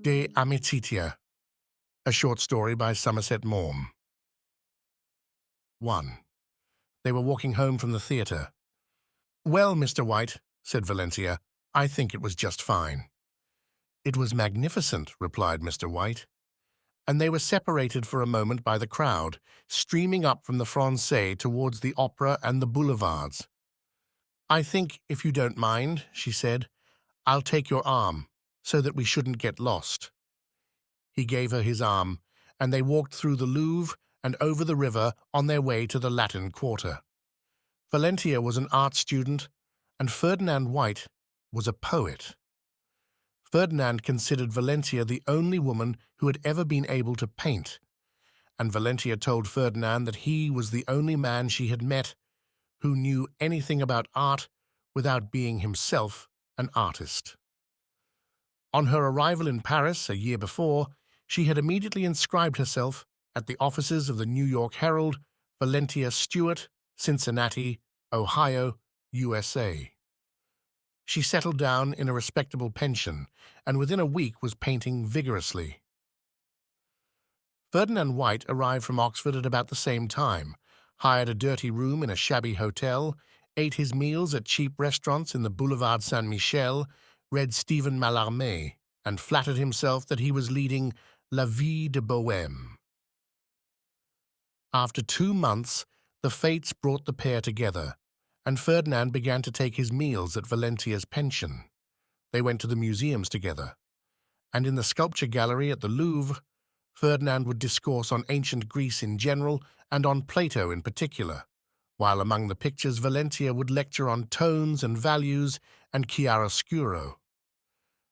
de Amicitia, a short story by Somerset Maugham. 1. They were walking home from the theatre. "Well, Mr. White," said Valentia, "I think it was just fine." "It was magnificent," replied Mr. White. And they were separated for a moment by the crowd, streaming up from the Francais towards the opera and the boulevards. "I think, if you don't mind," she said, "I'll take your arm, so that we shouldn't get lost." He gave her his arm, and they walked through the Louvre and over the river on their way to the Latin Quarter. Valentia was an art student, and Ferdinand White was a poet. Ferdinand considered Valentia the only woman who had ever been able to paint, and Valentia told Ferdinand that he was the only man she had met who knew anything about art without being himself an artist. On her arrival in Paris a year before, she had immediately inscribed herself at the offices of the New York Herald, Valentia Stewart, Cincinnati, Ohio, USA. She settled down in a respectable pension, and within a week was painting vigorously. Ferdinand White arrived from Oxford at about the same time, hired a dirty room in a shabby hotel, ate his meals at cheap restaurants in the Boulevard Saint-Michel, read Stephen Mallarmé, and flattered himself that he was leading la vie de bohème. After 2 months, the fates brought the pair together, and Ferdinand began to take his meals at Valentia's pension. They went to the museums together, and in the sculpture gallery at the Louvre, Ferdinand would discourse on ancient Greece in general and on Plato in particular, while among the pictures Valentia would lecture on tones and values and chiaroscuro.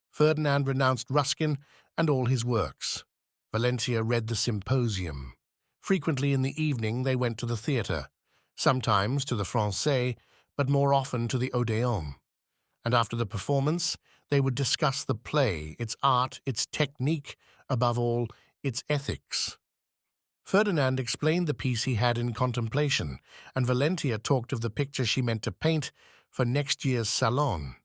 Ferdinand renounced Ruskin and all his works. Valentia read the Symposium. Frequently in the evening they went to the theatre, sometimes to the Francais, but more often to the Odeon. And after the performance, they would discuss the play, its art, its technique, above all, its ethics. Ferdinand explained the piece he had in contemplation, and Valentia talked of the picture she meant to paint for next year's Salon,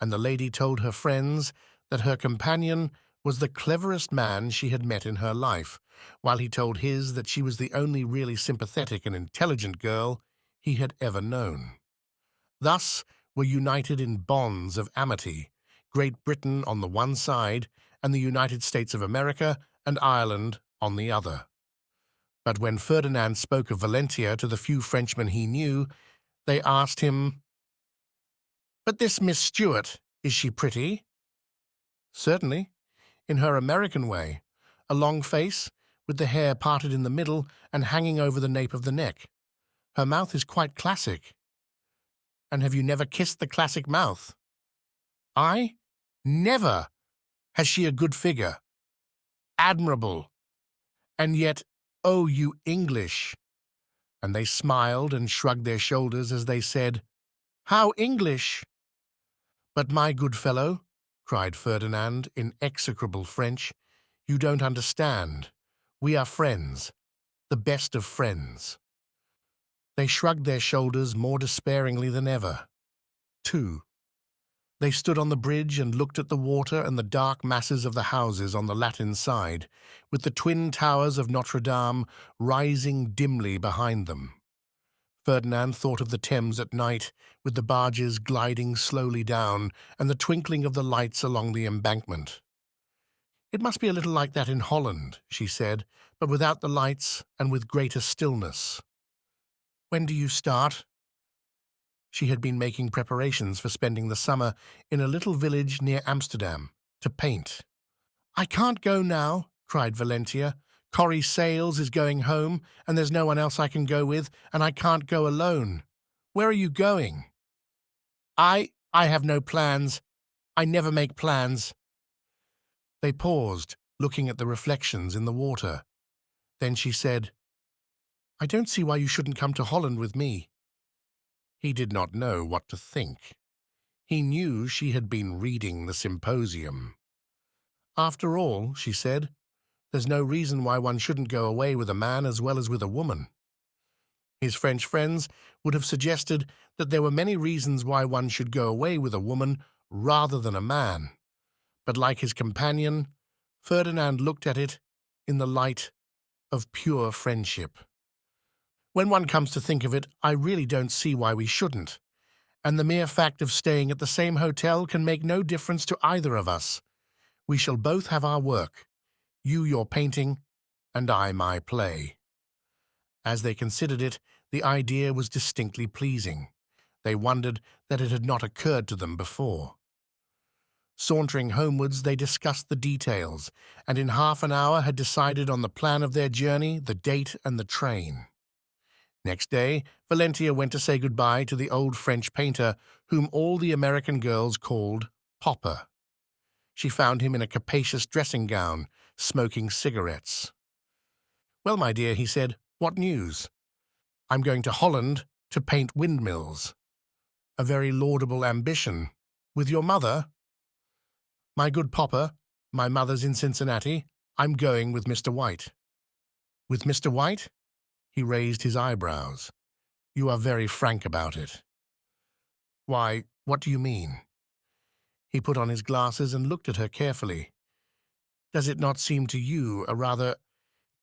and the lady told her friends that her companion was the cleverest man she had met in her life, while he told his that she was the only really sympathetic and intelligent girl he had ever known. Thus were united in bonds of amity Great Britain on the one side and the United States of America and Ireland on the other. But when Ferdinand spoke of Valentia to the few Frenchmen he knew, they asked him, "But this Miss Stewart, is she pretty?" "Certainly, in her American way, a long face, with the hair parted in the middle and hanging over the nape of the neck. Her mouth is quite classic." "And have you never kissed the classic mouth?" "I? Never." "Has she a good figure?" "Admirable." "And yet, oh, you English!" And they smiled and shrugged their shoulders as they said, "How English?" "But my good fellow," cried Ferdinand in execrable French, "you don't understand. We are friends, the best of friends." They shrugged their shoulders more despairingly than ever. 2. They stood on the bridge and looked at the water and the dark masses of the houses on the Latin side, with the twin towers of Notre Dame rising dimly behind them. Ferdinand thought of the Thames at night, with the barges gliding slowly down and the twinkling of the lights along the embankment. "It must be a little like that in Holland," she said, "but without the lights and with greater stillness." "When do you start?" She had been making preparations for spending the summer in a little village near Amsterdam, to paint. "I can't go now," cried Valentia. "Corrie Sales is going home, and there's no one else I can go with, and I can't go alone." "Where are you going?" I have no plans. I never make plans." They paused, looking at the reflections in the water. Then she said, "I don't see why you shouldn't come to Holland with me." He did not know what to think. He knew she had been reading the Symposium. "After all," she said, "there's no reason why one shouldn't go away with a man as well as with a woman." His French friends would have suggested that there were many reasons why one should go away with a woman rather than a man. But like his companion, Ferdinand looked at it in the light of pure friendship. When one comes to think of it, I really don't see why we shouldn't. And the mere fact of staying at the same hotel can make no difference to either of us. We shall both have our work, you your painting, and I my play. As they considered it, the idea was distinctly pleasing. They wondered that it had not occurred to them before. Sauntering homewards, they discussed the details, and in half an hour had decided on the plan of their journey, the date, and the train. Next day, Valentia went to say goodbye to the old French painter, whom all the American girls called Popper. She found him in a capacious dressing gown, smoking cigarettes. "Well, my dear," he said, "what news?" "I'm going to Holland to paint windmills." "A very laudable ambition. With your mother?" "My good Popper, my mother's in Cincinnati. I'm going with Mr. White." "With Mr. White?" He raised his eyebrows. "You are very frank about it." "Why, what do you mean?" He put on his glasses and looked at her carefully. "Does it not seem to you a rather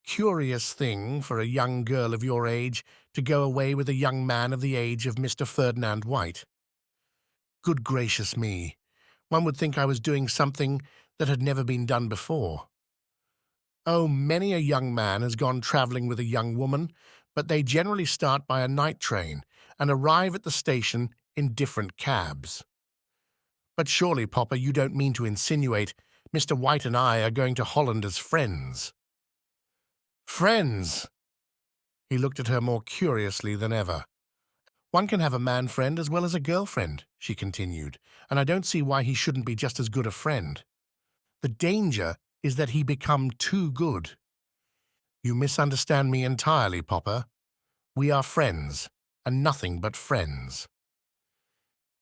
curious thing for a young girl of your age to go away with a young man of the age of Mr. Ferdinand White?" "Good gracious me! One would think I was doing something that had never been done before." "Oh, many a young man has gone travelling with a young woman, but they generally start by a night train and arrive at the station in different cabs." "But surely, Popper, you don't mean to insinuate Mr. White and I are going to Holland as friends?" "Friends?" He looked at her more curiously than ever. "One can have a man friend as well as a girlfriend," she continued, "and I don't see why he shouldn't be just as good a friend. The danger is that he become too good." "You misunderstand me entirely, Popper. We are friends, and nothing but friends."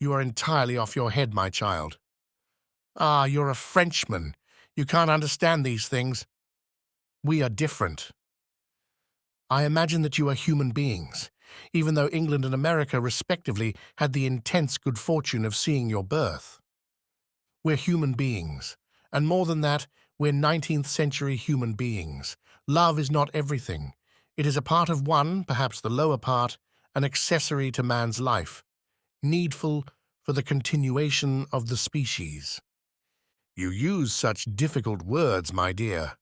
"You are entirely off your head, my child." "Ah, you're a Frenchman. You can't understand these things. We are different. I imagine that you are human beings, even though England and America, respectively, had the intense good fortune of seeing your birth. We're human beings, and more than that, we're 19th century human beings. Love is not everything. It is a part of one, perhaps the lower part, an accessory to man's life, needful for the continuation of the species." "You use such difficult words, my dear."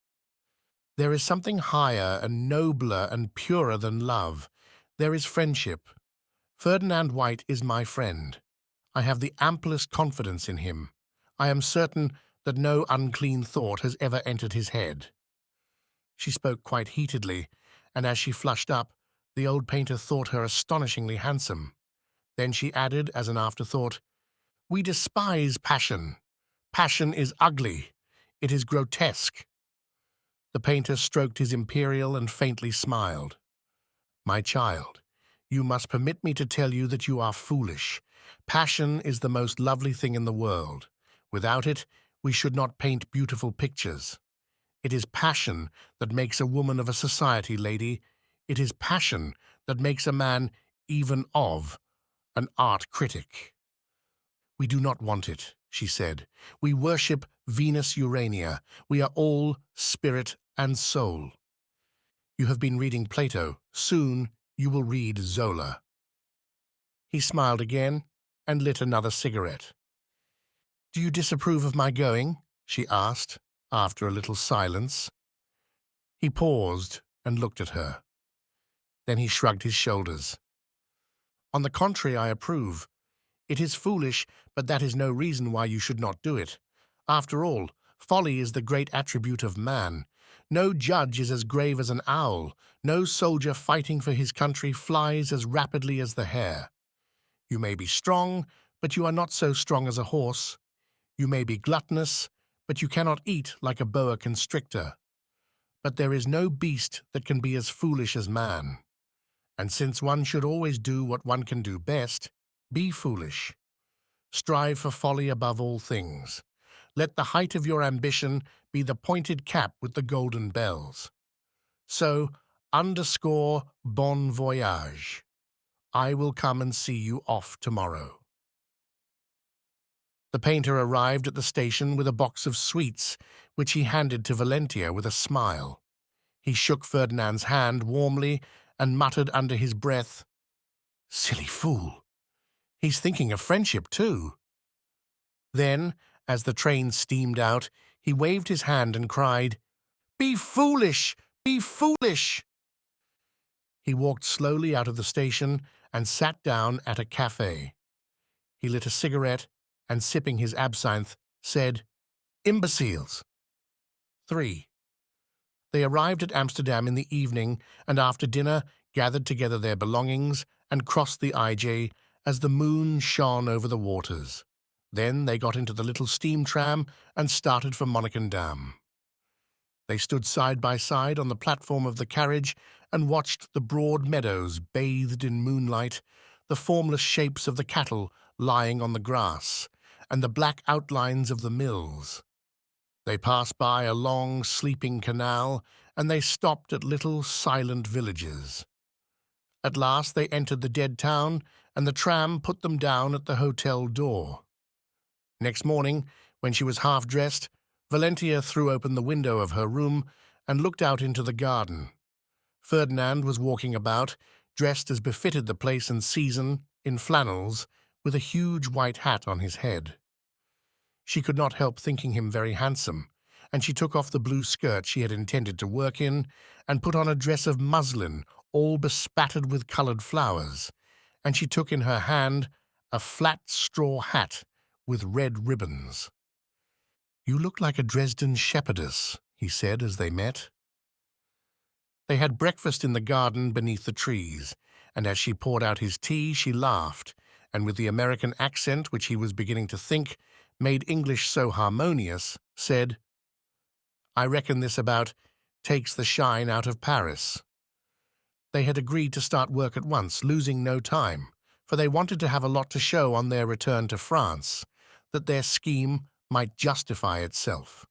"There is something higher and nobler and purer than love. There is friendship. Ferdinand White is my friend. I have the amplest confidence in him. I am certain that no unclean thought has ever entered his head." She spoke quite heatedly, and as she flushed up, the old painter thought her astonishingly handsome. Then she added, as an afterthought, "We despise passion. Passion is ugly. It is grotesque." The painter stroked his imperial and faintly smiled. "My child, you must permit me to tell you that you are foolish. Passion is the most lovely thing in the world. Without it, we should not paint beautiful pictures. It is passion that makes a woman of a society lady. It is passion that makes a man even of an art critic." "We do not want it," she said. "We worship Venus Urania. We are all spirit and soul. You have been reading Plato. Soon you will read Zola." He smiled again and lit another cigarette. "Do you disapprove of my going?" she asked, after a little silence. He paused and looked at her. Then he shrugged his shoulders. "On the contrary, I approve. It is foolish, but that is no reason why you should not do it. After all, folly is the great attribute of man. No judge is as grave as an owl. No soldier fighting for his country flies as rapidly as the hare. You may be strong, but you are not so strong as a horse. You may be gluttonous, but you cannot eat like a boa constrictor. But there is no beast that can be as foolish as man. And since one should always do what one can do best, be foolish. Strive for folly above all things. Let the height of your ambition be the pointed cap with the golden bells. So, underscore bon voyage. I will come and see you off tomorrow." The painter arrived at the station with a box of sweets, which he handed to Valentia with a smile. He shook Ferdinand's hand warmly and muttered under his breath, "Silly fool! He's thinking of friendship too." Then, as the train steamed out, he waved his hand and cried, "Be foolish! Be foolish!" He walked slowly out of the station and sat down at a cafe. He lit a cigarette and, sipping his absinthe, said, "Imbeciles." 3. They arrived at Amsterdam in the evening, and after dinner gathered together their belongings and crossed the IJ as the moon shone over the waters. Then they got into the little steam tram and started for Monnikendam. They stood side by side on the platform of the carriage and watched the broad meadows bathed in moonlight, the formless shapes of the cattle lying on the grass, and the black outlines of the mills. They passed by a long, sleeping canal, and they stopped at little, silent villages. At last they entered the dead town, and the tram put them down at the hotel door. Next morning, when she was half-dressed, Valentia threw open the window of her room and looked out into the garden. Ferdinand was walking about, dressed as befitted the place and season, in flannels, with a huge white hat on his head. She could not help thinking him very handsome, and she took off the blue skirt she had intended to work in and put on a dress of muslin all bespattered with coloured flowers, and she took in her hand a flat straw hat with red ribbons. "You look like a Dresden shepherdess," he said as they met. They had breakfast in the garden beneath the trees, and as she poured out his tea she laughed, and with the American accent which he was beginning to think made English so harmonious, said, "I reckon this about takes the shine out of Paris." They had agreed to start work at once, losing no time, for they wanted to have a lot to show on their return to France, that their scheme might justify itself.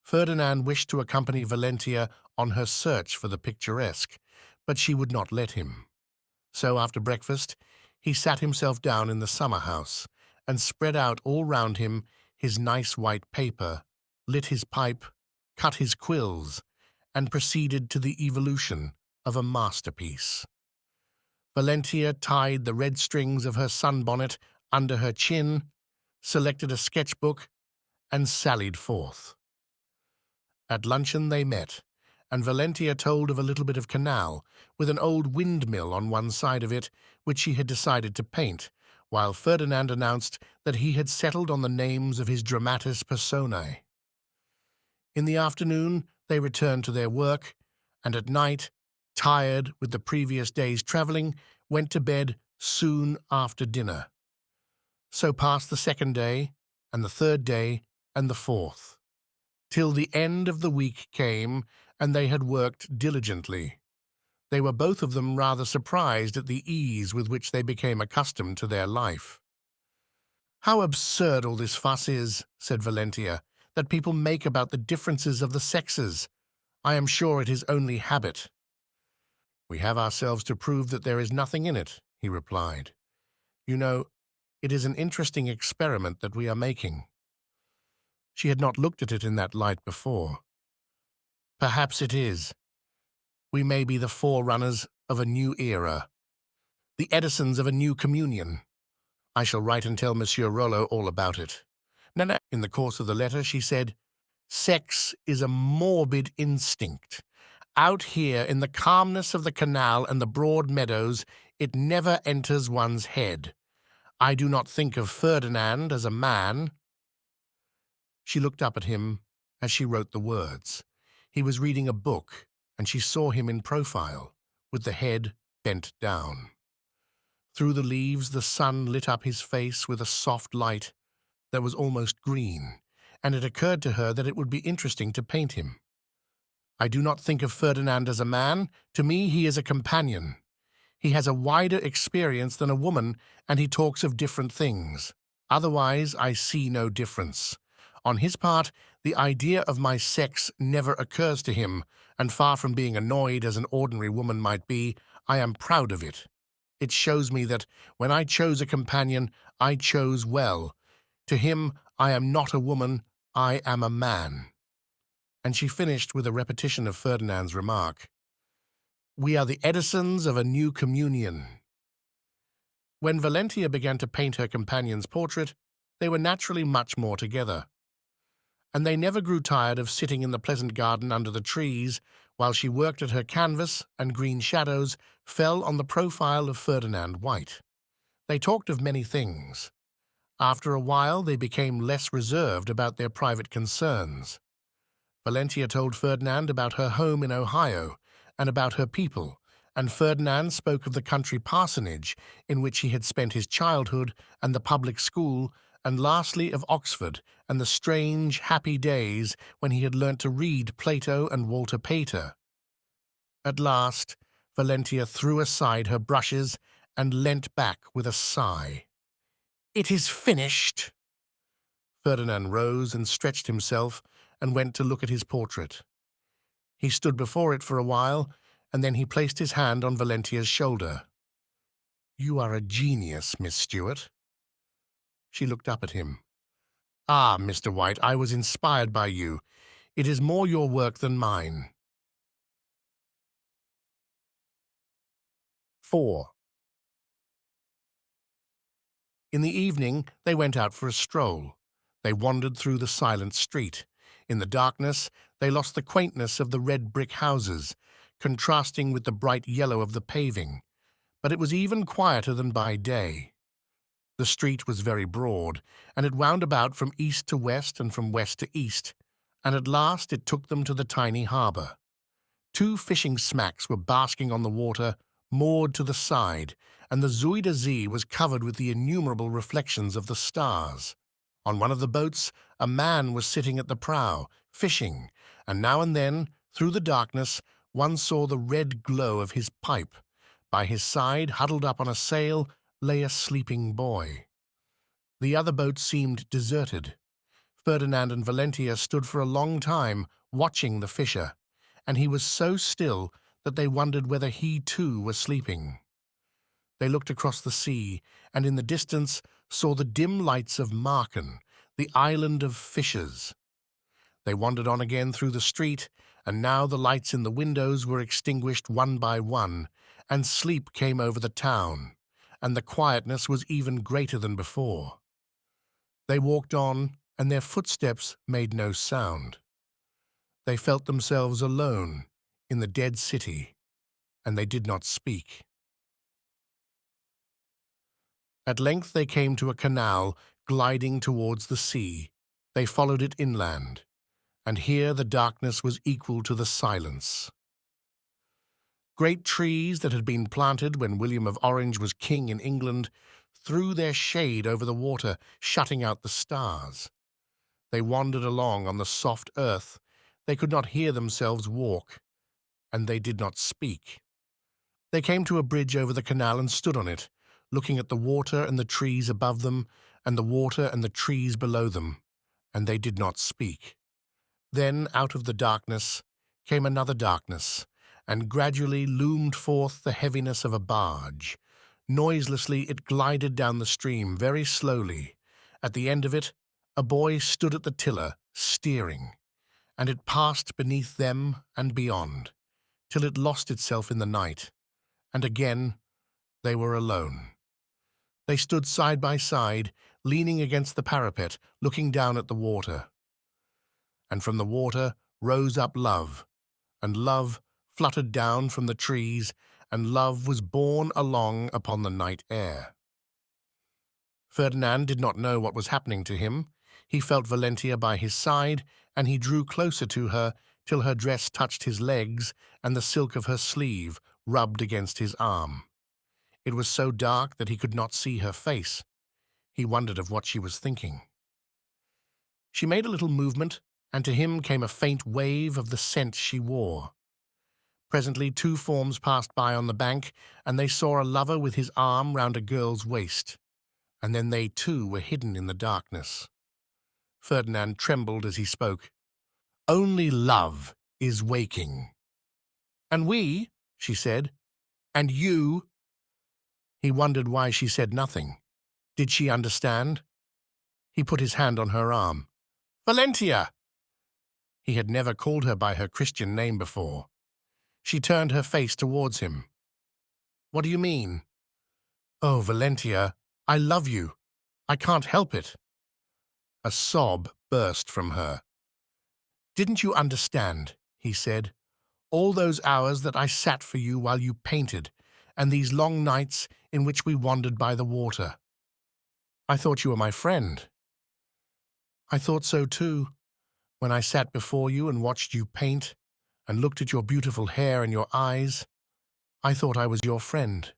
Ferdinand wished to accompany Valentia on her search for the picturesque, but she would not let him. So after breakfast he sat himself down in the summer-house and spread out all round him his nice white paper, lit his pipe, cut his quills, and proceeded to the evolution of a masterpiece. Valentia tied the red strings of her sunbonnet under her chin, selected a sketchbook, and sallied forth. At luncheon they met, and Valentia told of a little bit of canal, with an old windmill on one side of it, which she had decided to paint, while Ferdinand announced that he had settled on the names of his dramatis personae. In the afternoon they returned to their work, and at night, tired with the previous day's travelling, went to bed soon after dinner. So passed the second day, and the third day, and the fourth, till the end of the week came, and they had worked diligently. They were both of them rather surprised at the ease with which they became accustomed to their life. "How absurd all this fuss is," said Valentia, "that people make about the differences of the sexes. I am sure it is only habit." "We have ourselves to prove that there is nothing in it," he replied. "You know, it is an interesting experiment that we are making." She had not looked at it in that light before. "Perhaps it is. We may be the forerunners of a new era, the Edisons of a new communion. I shall write and tell Monsieur Rollo all about it." Nana, in the course of the letter, she said, "Sex is a morbid instinct. Out here in the calmness of the canal and the broad meadows, it never enters one's head. I do not think of Ferdinand as a man." She looked up at him as she wrote the words. He was reading a book, and she saw him in profile, with the head bent down. Through the leaves the sun lit up his face with a soft light that was almost green, and it occurred to her that it would be interesting to paint him. "I do not think of Ferdinand as a man. To me he is a companion. He has a wider experience than a woman, and he talks of different things. Otherwise I see no difference. On his part, the idea of my sex never occurs to him, and far from being annoyed as an ordinary woman might be, I am proud of it. It shows me that when I chose a companion, I chose well. To him I am not a woman, I am a man. And she finished with a repetition of Ferdinand's remark. We are the Edisons of a new communion. When Valentia began to paint her companion's portrait, they were naturally much more together, and they never grew tired of sitting in the pleasant garden under the trees while she worked at her canvas and green shadows fell on the profile of Ferdinand White. They talked of many things. After a while, they became less reserved about their private concerns. Valentia told Ferdinand about her home in Ohio and about her people, and Ferdinand spoke of the country parsonage in which he had spent his childhood and the public school, and lastly of Oxford and the strange, happy days when he had learnt to read Plato and Walter Pater. At last, Valentia threw aside her brushes and leant back with a sigh. "It is finished." Ferdinand rose and stretched himself and went to look at his portrait. He stood before it for a while, and then he placed his hand on Valentia's shoulder. "You are a genius, Miss Stewart." She looked up at him. "Ah, Mr. White, I was inspired by you. It is more your work than mine." 4. In the evening, they went out for a stroll. They wandered through the silent street. In the darkness, they lost the quaintness of the red brick houses, contrasting with the bright yellow of the paving. But it was even quieter than by day. The street was very broad, and it wound about from east to west and from west to east, and at last it took them to the tiny harbour. 2 fishing smacks were basking on the water, moored to the side, and the Zuider Zee was covered with the innumerable reflections of the stars. On one of the boats, a man was sitting at the prow, fishing, and now and then, through the darkness, one saw the red glow of his pipe. By his side, huddled up on a sail, lay a sleeping boy. The other boat seemed deserted. Ferdinand and Valentia stood for a long time, watching the fisher, and he was so still that they wondered whether he too was sleeping. They looked across the sea, and in the distance saw the dim lights of Marken, the island of fishers. They wandered on again through the street, and now the lights in the windows were extinguished one by one, and sleep came over the town, and the quietness was even greater than before. They walked on, and their footsteps made no sound. They felt themselves alone in the dead city, and they did not speak. At length they came to a canal gliding towards the sea. They followed it inland, and here the darkness was equal to the silence. Great trees that had been planted when William of Orange was king in England threw their shade over the water, shutting out the stars. They wandered along on the soft earth. They could not hear themselves walk, and they did not speak. They came to a bridge over the canal and stood on it, looking at the water and the trees above them, and the water and the trees below them, and they did not speak. Then, out of the darkness, came another darkness, and gradually loomed forth the heaviness of a barge. Noiselessly it glided down the stream, very slowly. At the end of it, a boy stood at the tiller, steering, and it passed beneath them and beyond, till it lost itself in the night, and again they were alone. They stood side by side, leaning against the parapet, looking down at the water. And from the water rose up love, and love fluttered down from the trees, and love was borne along upon the night air. Ferdinand did not know what was happening to him. He felt Valentia by his side, and he drew closer to her till her dress touched his legs, and the silk of her sleeve rubbed against his arm. It was so dark that he could not see her face. He wondered of what she was thinking. She made a little movement, and to him came a faint wave of the scent she wore. Presently 2 forms passed by on the bank, and they saw a lover with his arm round a girl's waist, and then they too were hidden in the darkness. Ferdinand trembled as he spoke. "Only love is waking." "And we," she said, "and you." He wondered why she said nothing. Did she understand? He put his hand on her arm. Valentia! He had never called her by her Christian name before. She turned her face towards him. What do you mean? Oh, Valentia, I love you. I can't help it. A sob burst from her. Didn't you understand, he said, all those hours that I sat for you while you painted, and these long nights in which we wandered by the water? I thought you were my friend. I thought so too, when I sat before you and watched you paint, and looked at your beautiful hair and your eyes. I thought I was your friend,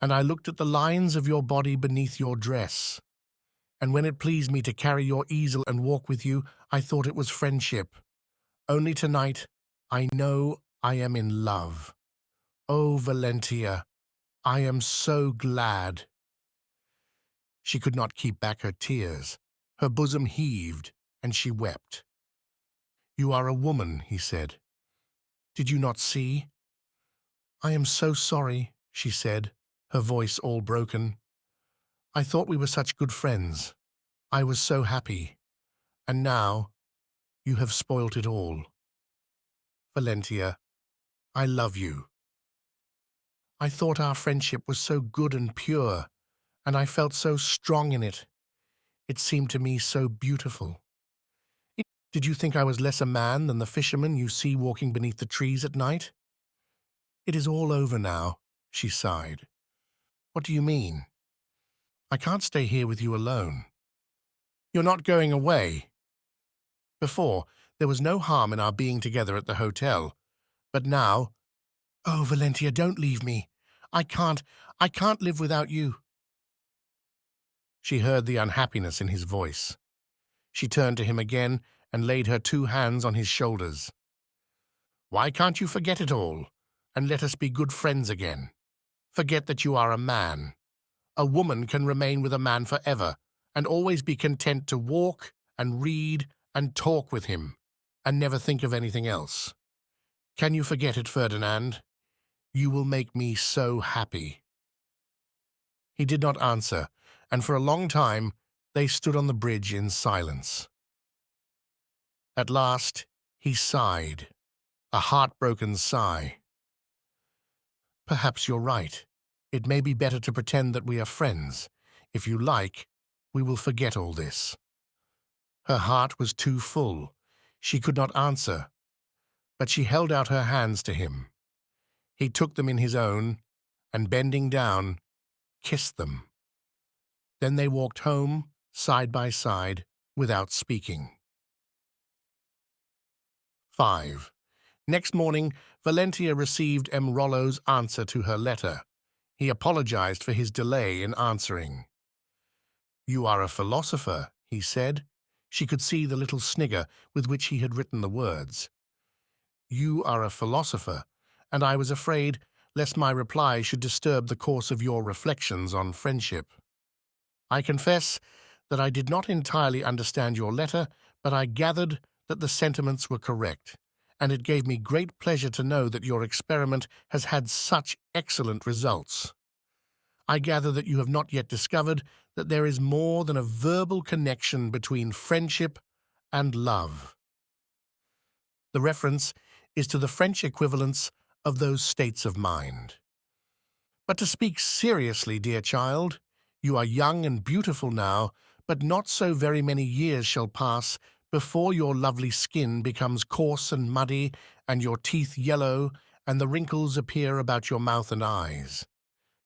and I looked at the lines of your body beneath your dress. And when it pleased me to carry your easel and walk with you, I thought it was friendship. Only tonight, I know I am in love. Oh, Valentia, I am so glad. She could not keep back her tears. Her bosom heaved, and she wept. You are a woman, he said. Did you not see? I am so sorry, she said, her voice all broken. I thought we were such good friends. I was so happy. And now, you have spoilt it all. Valentia, I love you. I thought our friendship was so good and pure, and I felt so strong in it. It seemed to me so beautiful. Did you think I was less a man than the fisherman you see walking beneath the trees at night? It is all over now, she sighed. What do you mean? I can't stay here with you alone. You're not going away. Before, there was no harm in our being together at the hotel, but now, oh, Valentia, don't leave me. I can't live without you. She heard the unhappiness in his voice. She turned to him again and laid her 2 hands on his shoulders. Why can't you forget it all, and let us be good friends again? Forget that you are a man. A woman can remain with a man forever, and always be content to walk and read and talk with him, and never think of anything else. Can you forget it, Ferdinand? You will make me so happy. He did not answer, and for a long time they stood on the bridge in silence. At last he sighed, a heartbroken sigh. Perhaps you're right. It may be better to pretend that we are friends. If you like, we will forget all this. Her heart was too full. She could not answer, but she held out her hands to him. He took them in his own, and bending down, kissed them. Then they walked home, side by side, without speaking. 5. Next morning, Valentia received M. Rollo's answer to her letter. He apologized for his delay in answering. You are a philosopher, he said. She could see the little snigger with which he had written the words. You are a philosopher, and I was afraid lest my reply should disturb the course of your reflections on friendship. I confess that I did not entirely understand your letter, but I gathered that the sentiments were correct, and it gave me great pleasure to know that your experiment has had such excellent results. I gather that you have not yet discovered that there is more than a verbal connection between friendship and love. The reference is to the French equivalents of those states of mind. But to speak seriously, dear child, you are young and beautiful now, but not so very many years shall pass before your lovely skin becomes coarse and muddy, and your teeth yellow, and the wrinkles appear about your mouth and eyes.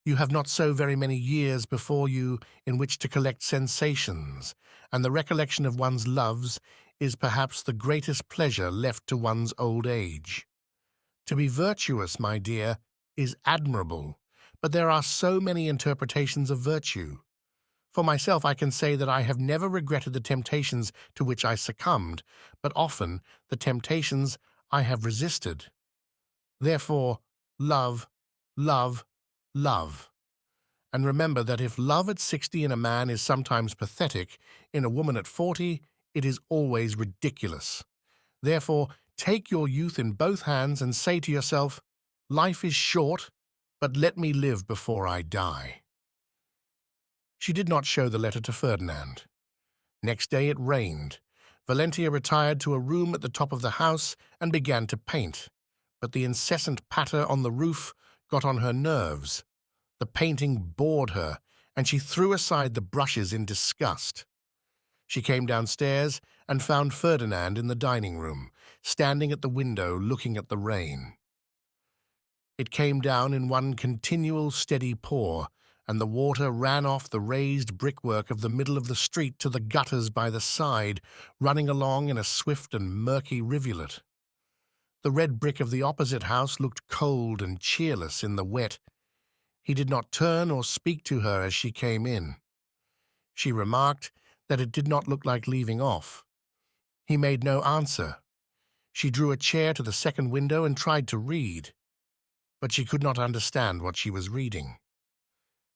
You have not so very many years before you in which to collect sensations, and the recollection of one's loves is perhaps the greatest pleasure left to one's old age. To be virtuous, my dear, is admirable, but there are so many interpretations of virtue. For myself, I can say that I have never regretted the temptations to which I succumbed, but often the temptations I have resisted. Therefore, love, love, love. And remember that if love at 60 in a man is sometimes pathetic, in a woman at 40 it is always ridiculous. Therefore, take your youth in both hands and say to yourself, life is short, but let me live before I die. She did not show the letter to Ferdinand. Next day it rained. Valentia retired to a room at the top of the house and began to paint, but the incessant patter on the roof got on her nerves. The painting bored her, and she threw aside the brushes in disgust. She came downstairs and found Ferdinand in the dining room, standing at the window looking at the rain. It came down in one continual steady pour, and the water ran off the raised brickwork of the middle of the street to the gutters by the side, running along in a swift and murky rivulet. The red brick of the opposite house looked cold and cheerless in the wet. He did not turn or speak to her as she came in. She remarked that it did not look like leaving off. He made no answer. She drew a chair to the second window and tried to read, but she could not understand what she was reading.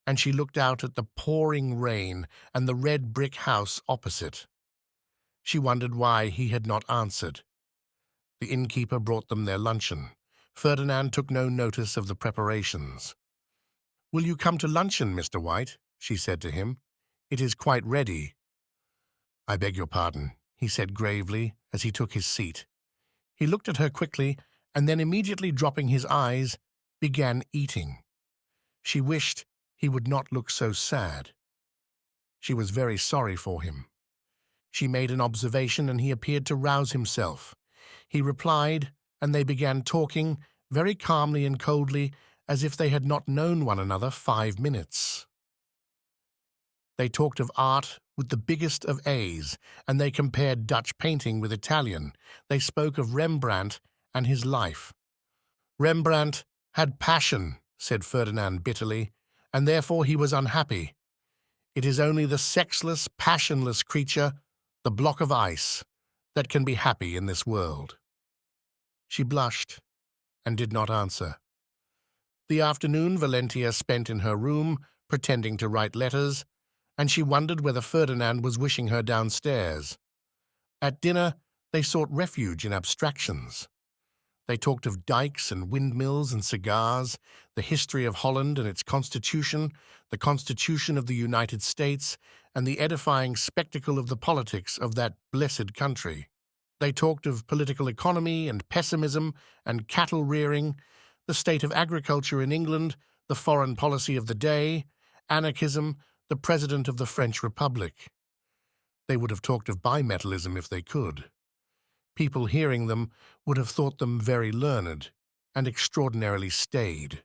And she looked out at the pouring rain and the red brick house opposite. She wondered why he had not answered. The innkeeper brought them their luncheon. Ferdinand took no notice of the preparations. "Will you come to luncheon, Mr. White?" she said to him. "It is quite ready." "I beg your pardon," he said gravely as he took his seat. He looked at her quickly, and then immediately dropping his eyes, began eating. She wished he would not look so sad. She was very sorry for him. She made an observation, and he appeared to rouse himself. He replied, and they began talking, very calmly and coldly, as if they had not known one another 5 minutes. They talked of art with the biggest of A's, and they compared Dutch painting with Italian. They spoke of Rembrandt and his life. "Rembrandt had passion," said Ferdinand bitterly, "and therefore he was unhappy. It is only the sexless, passionless creature, the block of ice, that can be happy in this world." She blushed and did not answer. The afternoon Valentia spent in her room, pretending to write letters, and she wondered whether Ferdinand was wishing her downstairs. At dinner, they sought refuge in abstractions. They talked of dikes and windmills and cigars, the history of Holland and its constitution, the Constitution of the United States, and the edifying spectacle of the politics of that blessed country. They talked of political economy and pessimism and cattle-rearing, the state of agriculture in England, the foreign policy of the day, anarchism, the President of the French Republic. They would have talked of bimetallism if they could. People hearing them would have thought them very learned and extraordinarily staid.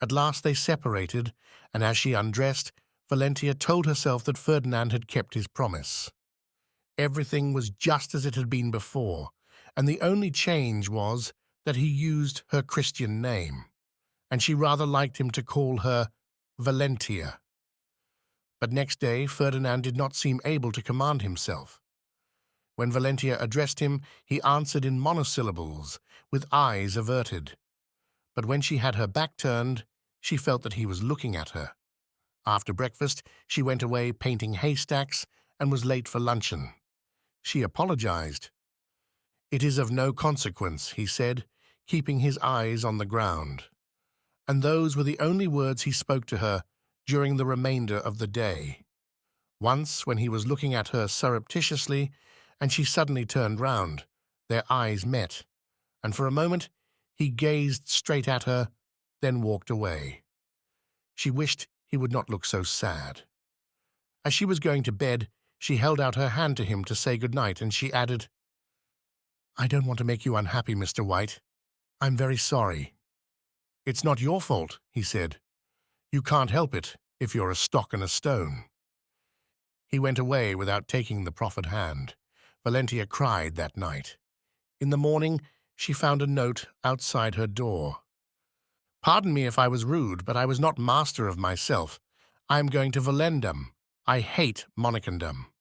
At last they separated, and as she undressed, Valentia told herself that Ferdinand had kept his promise. Everything was just as it had been before, and the only change was that he used her Christian name, and she rather liked him to call her Valentia. But next day Ferdinand did not seem able to command himself. When Valentia addressed him, he answered in monosyllables, with eyes averted. But when she had her back turned, she felt that he was looking at her. After breakfast, she went away painting haystacks and was late for luncheon. She apologized. "It is of no consequence," he said, keeping his eyes on the ground. And those were the only words he spoke to her during the remainder of the day. Once, when he was looking at her surreptitiously, and she suddenly turned round, their eyes met, and for a moment he gazed straight at her, then walked away. She wished he would not look so sad. As she was going to bed, she held out her hand to him to say good night, and she added, "I don't want to make you unhappy, Mr. White. I'm very sorry." "It's not your fault," he said. "You can't help it if you're a stock and a stone." He went away without taking the proffered hand. Valentia cried that night. In the morning, she found a note outside her door. "Pardon me if I was rude, but I was not master of myself. I am going to Volendam. I hate Monnikendam."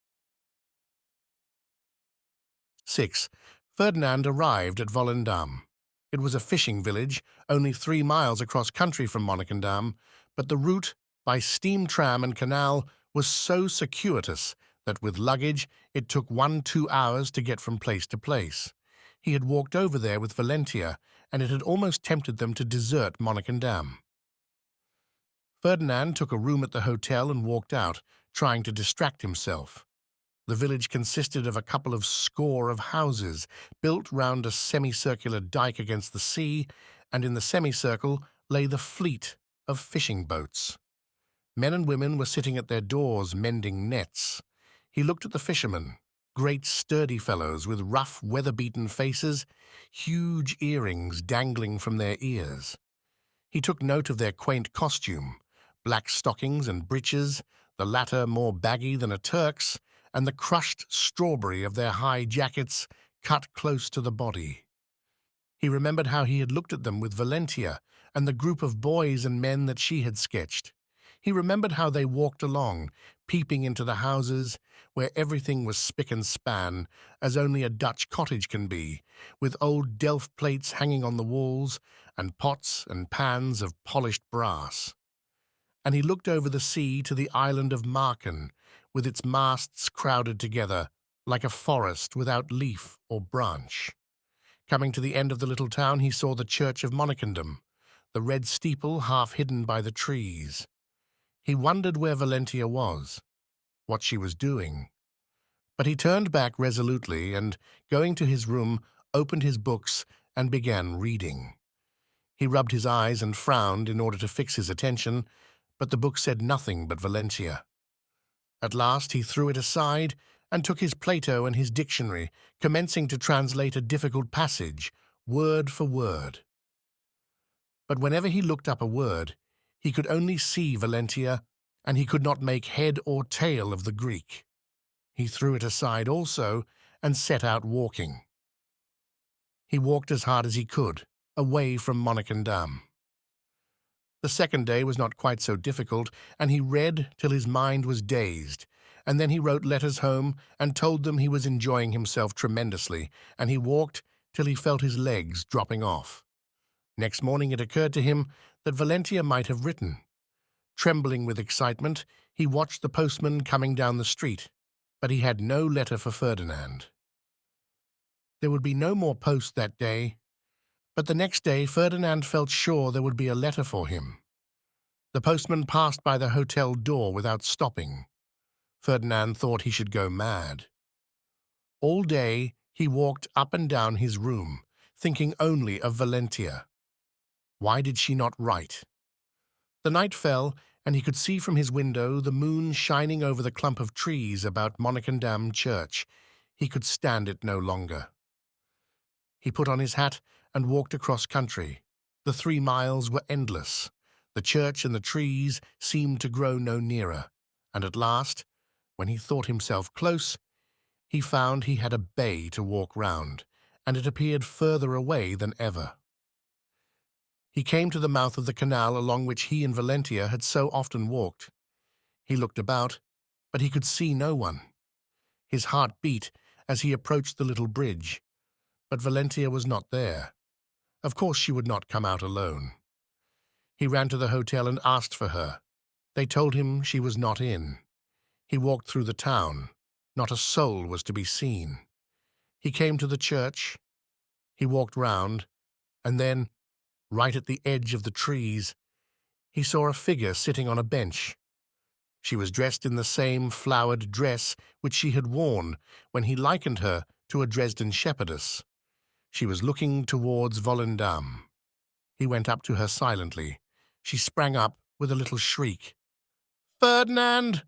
6. Ferdinand arrived at Volendam. It was a fishing village, only 3 miles across country from Monnikendam, but the route, by steam tram and canal, was so circuitous that with luggage it took 1-2 hours to get from place to place. He had walked over there with Valentia, and it had almost tempted them to desert Monnikendam. Ferdinand took a room at the hotel and walked out, trying to distract himself. The village consisted of a couple of score of houses built round a semicircular dike against the sea, and in the semicircle lay the fleet of fishing boats. Men and women were sitting at their doors mending nets. He looked at the fishermen, great sturdy fellows with rough, weather-beaten faces, huge earrings dangling from their ears. He took note of their quaint costume, black stockings and breeches, the latter more baggy than a Turk's, and the crushed strawberry of their high jackets cut close to the body. He remembered how he had looked at them with Valentia and the group of boys and men that she had sketched. He remembered how they walked along, peeping into the houses, where everything was spick and span, as only a Dutch cottage can be, with old delf plates hanging on the walls, and pots and pans of polished brass. And he looked over the sea to the island of Marken, with its masts crowded together, like a forest without leaf or branch. Coming to the end of the little town, he saw the church of Monnikendam, the red steeple half hidden by the trees. He wondered where Valentia was, what she was doing. But he turned back resolutely and, going to his room, opened his books and began reading. He rubbed his eyes and frowned in order to fix his attention, but the book said nothing but Valentia. At last he threw it aside and took his Plato and his dictionary, commencing to translate a difficult passage, word for word. But whenever he looked up a word, he could only see Valentia, and he could not make head or tail of the Greek. He threw it aside also and set out walking. He walked as hard as he could, away from Monnikendam. The second day was not quite so difficult, and he read till his mind was dazed, and then he wrote letters home and told them he was enjoying himself tremendously, and he walked till he felt his legs dropping off. Next morning it occurred to him that Valentia might have written. Trembling with excitement, he watched the postman coming down the street, but he had no letter for Ferdinand. There would be no more post that day, but the next day Ferdinand felt sure there would be a letter for him. The postman passed by the hotel door without stopping. Ferdinand thought he should go mad. All day he walked up and down his room, thinking only of Valentia. Why did she not write? The night fell, and he could see from his window the moon shining over the clump of trees about Monnikendam Church. He could stand it no longer. He put on his hat and walked across country. The 3 miles were endless. The church and the trees seemed to grow no nearer, and at last, when he thought himself close, he found he had a bay to walk round, and it appeared further away than ever. He came to the mouth of the canal along which he and Valentia had so often walked. He looked about, but he could see no one. His heart beat as he approached the little bridge, but Valentia was not there. Of course she would not come out alone. He ran to the hotel and asked for her. They told him she was not in. He walked through the town. Not a soul was to be seen. He came to the church. He walked round, and then, right at the edge of the trees, he saw a figure sitting on a bench. She was dressed in the same flowered dress which she had worn when he likened her to a Dresden shepherdess. She was looking towards Volendam. He went up to her silently. She sprang up with a little shriek. "Ferdinand!"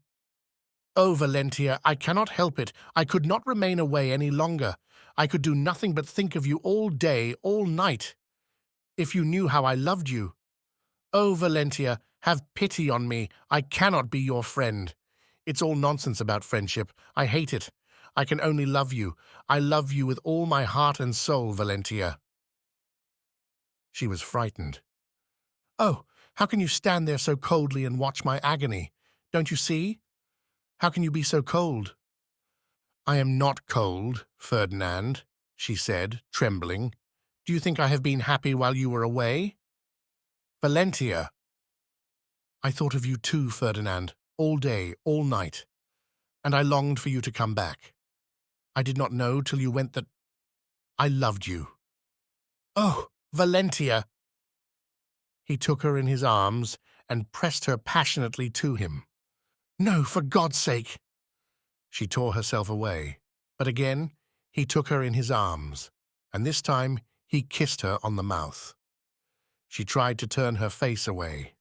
"Oh, Valentia, I cannot help it. I could not remain away any longer. I could do nothing but think of you all day, all night. If you knew how I loved you. Oh, Valentia, have pity on me. I cannot be your friend. It's all nonsense about friendship. I hate it. I can only love you. I love you with all my heart and soul, Valentia." She was frightened. "Oh, how can you stand there so coldly and watch my agony? Don't you see? How can you be so cold?" "I am not cold, Ferdinand," she said, trembling. "Do you think I have been happy while you were away?" "Valentia!" "I thought of you too, Ferdinand, all day, all night, and I longed for you to come back. I did not know till you went that I loved you." "Oh, Valentia!" He took her in his arms and pressed her passionately to him. "No, for God's sake!" She tore herself away, but again he took her in his arms, and this time he kissed her on the mouth. She tried to turn her face away.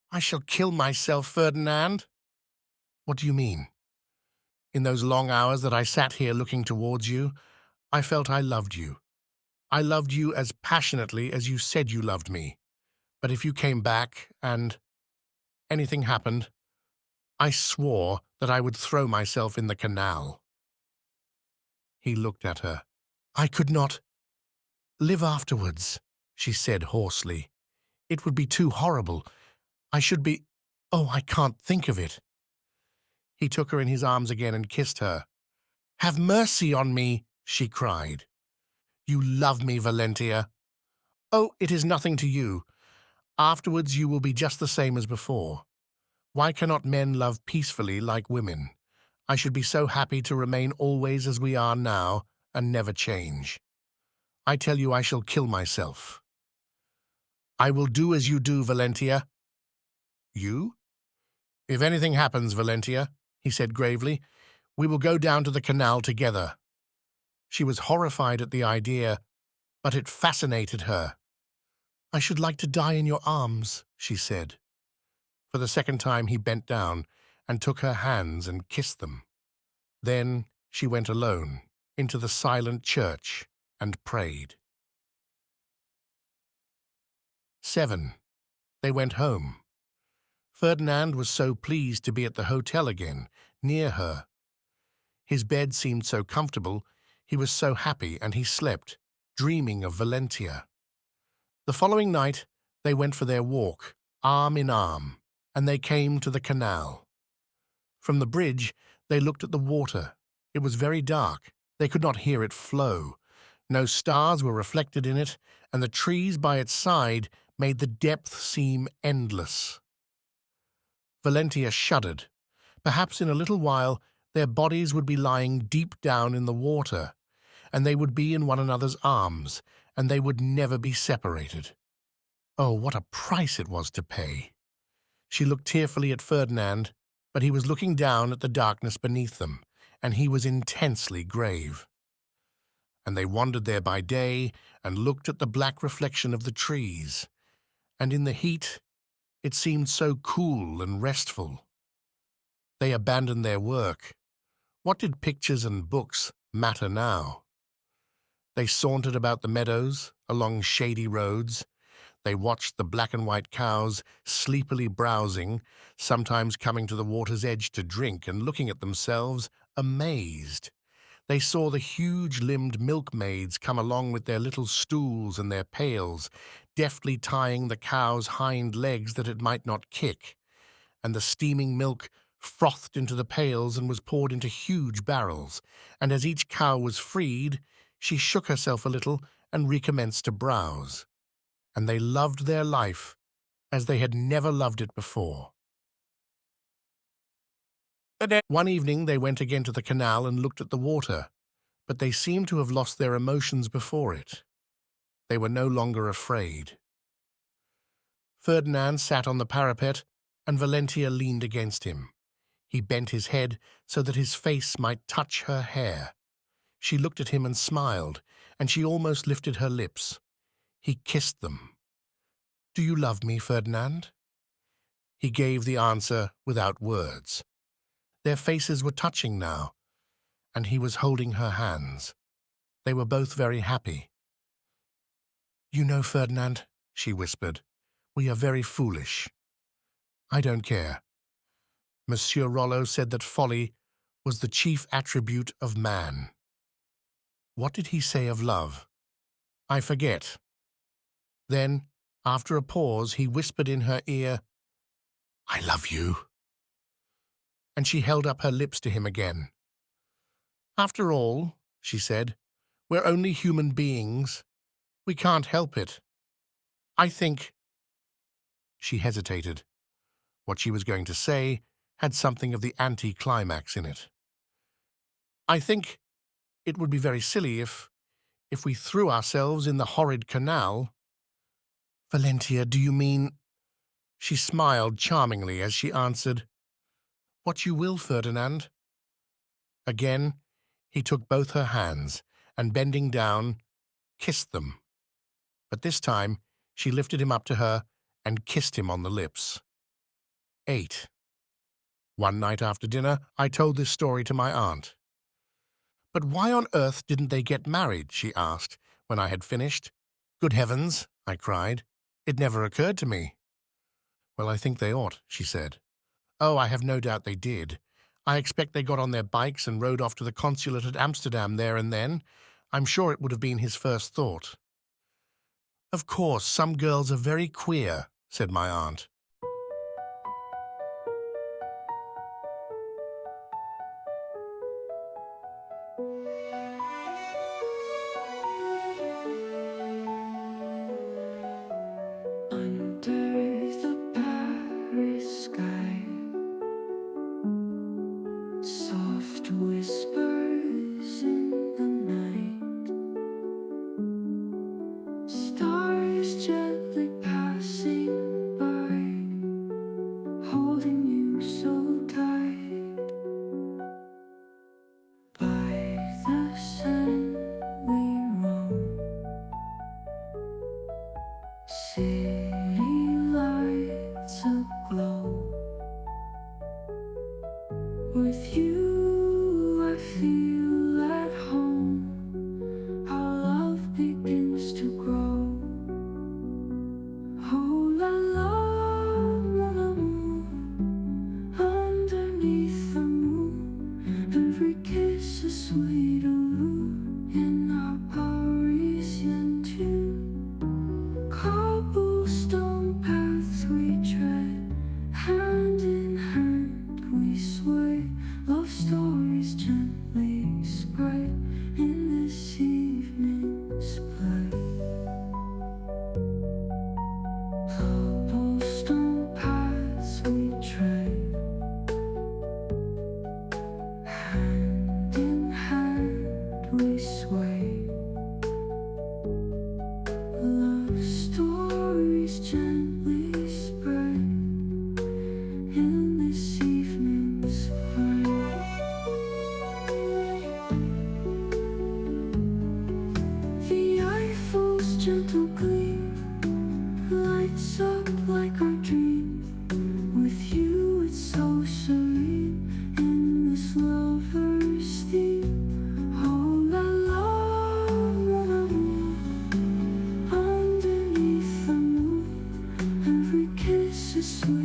"I shall kill myself, Ferdinand." "What do you mean?" "In those long hours that I sat here looking towards you, I felt I loved you. I loved you as passionately as you said you loved me. But if you came back and anything happened, I swore that I would throw myself in the canal." He looked at her. "I could not live afterwards," she said hoarsely. "It would be too horrible. I should be— Oh, I can't think of it." He took her in his arms again and kissed her. "Have mercy on me," she cried. "You love me, Valentia." "Oh, it is nothing to you. Afterwards you will be just the same as before. Why cannot men love peacefully like women? I should be so happy to remain always as we are now and never change. I tell you I shall kill myself." "I will do as you do, Valentia." "You?" "If anything happens, Valentia," he said gravely, "we will go down to the canal together." She was horrified at the idea, but it fascinated her. "I should like to die in your arms," she said. For the second time he bent down and took her hands and kissed them. Then she went alone into the silent church and prayed. 7. They went home. Ferdinand was so pleased to be at the hotel again, near her. His bed seemed so comfortable, he was so happy, and he slept, dreaming of Valentia. The following night they went for their walk, arm in arm, and they came to the canal. From the bridge they looked at the water. It was very dark. They could not hear it flow. No stars were reflected in it, and the trees by its side made the depth seem endless. Valentia shuddered. Perhaps in a little while their bodies would be lying deep down in the water, and they would be in one another's arms, and they would never be separated. Oh, what a price it was to pay! She looked tearfully at Ferdinand, but he was looking down at the darkness beneath them, and he was intensely grave. And they wandered there by day and looked at the black reflection of the trees, and in the heat it seemed so cool and restful. They abandoned their work. What did pictures and books matter now? They sauntered about the meadows, along shady roads. They watched the black and white cows sleepily browsing, sometimes coming to the water's edge to drink and looking at themselves, amazed. They saw the huge-limbed milkmaids come along with their little stools and their pails, deftly tying the cow's hind legs that it might not kick, and the steaming milk frothed into the pails and was poured into huge barrels, and as each cow was freed, she shook herself a little and recommenced to browse. And they loved their life as they had never loved it before. One evening they went again to the canal and looked at the water, but they seemed to have lost their emotions before it. They were no longer afraid. Ferdinand sat on the parapet, and Valentia leaned against him. He bent his head so that his face might touch her hair. She looked at him and smiled, and she almost lifted her lips. He kissed them. "Do you love me, Ferdinand?" He gave the answer without words. Their faces were touching now, and he was holding her hands. They were both very happy. "You know, Ferdinand," she whispered, "we are very foolish." "I don't care. Monsieur Rollo said that folly was the chief attribute of man." "What did he say of love?" "I forget." Then, after a pause, he whispered in her ear, "I love you." And she held up her lips to him again. "After all," she said, "we're only human beings. We can't help it. I think—" She hesitated. What she was going to say had something of the anti-climax in it. "I think it would be very silly if we threw ourselves in the horrid canal." "Valentia, do you mean—" She smiled charmingly as she answered, "What you will, Ferdinand. Again, he took both her hands and, bending down, kissed them. But this time, she lifted him up to her and kissed him on the lips. 8. One night after dinner, I told this story to my aunt. "But why on earth didn't they get married?" she asked when I had finished. "Good heavens," I cried. "It never occurred to me." "Well, I think they ought," she said. "Oh, I have no doubt they did. I expect they got on their bikes and rode off to the consulate at Amsterdam there and then. I'm sure it would have been his first thought." "Of course, some girls are very queer," said my aunt. Under the Paris sky, soft whispers in the night, stars gently passing by, holding you so tight. By the sand we roam, city lights aglow. With you I feel at home. Our love begins to grow. Oh la la, mon amour. Underneath the moon, every kiss a sweet allure in our Parisian tune. Cobblestone paths we tread, hand in hand we sway. Love stories gently spread in this evening's play. Cobblestone paths we tread, hand in hand we sway. Love stories gently spread in this evening's play. The Eiffel's gentle gleam lights up like our dream. With you it's so serene in this lover's theme. Oh la la, mon amour. Underneath the moon, every kiss is sweet.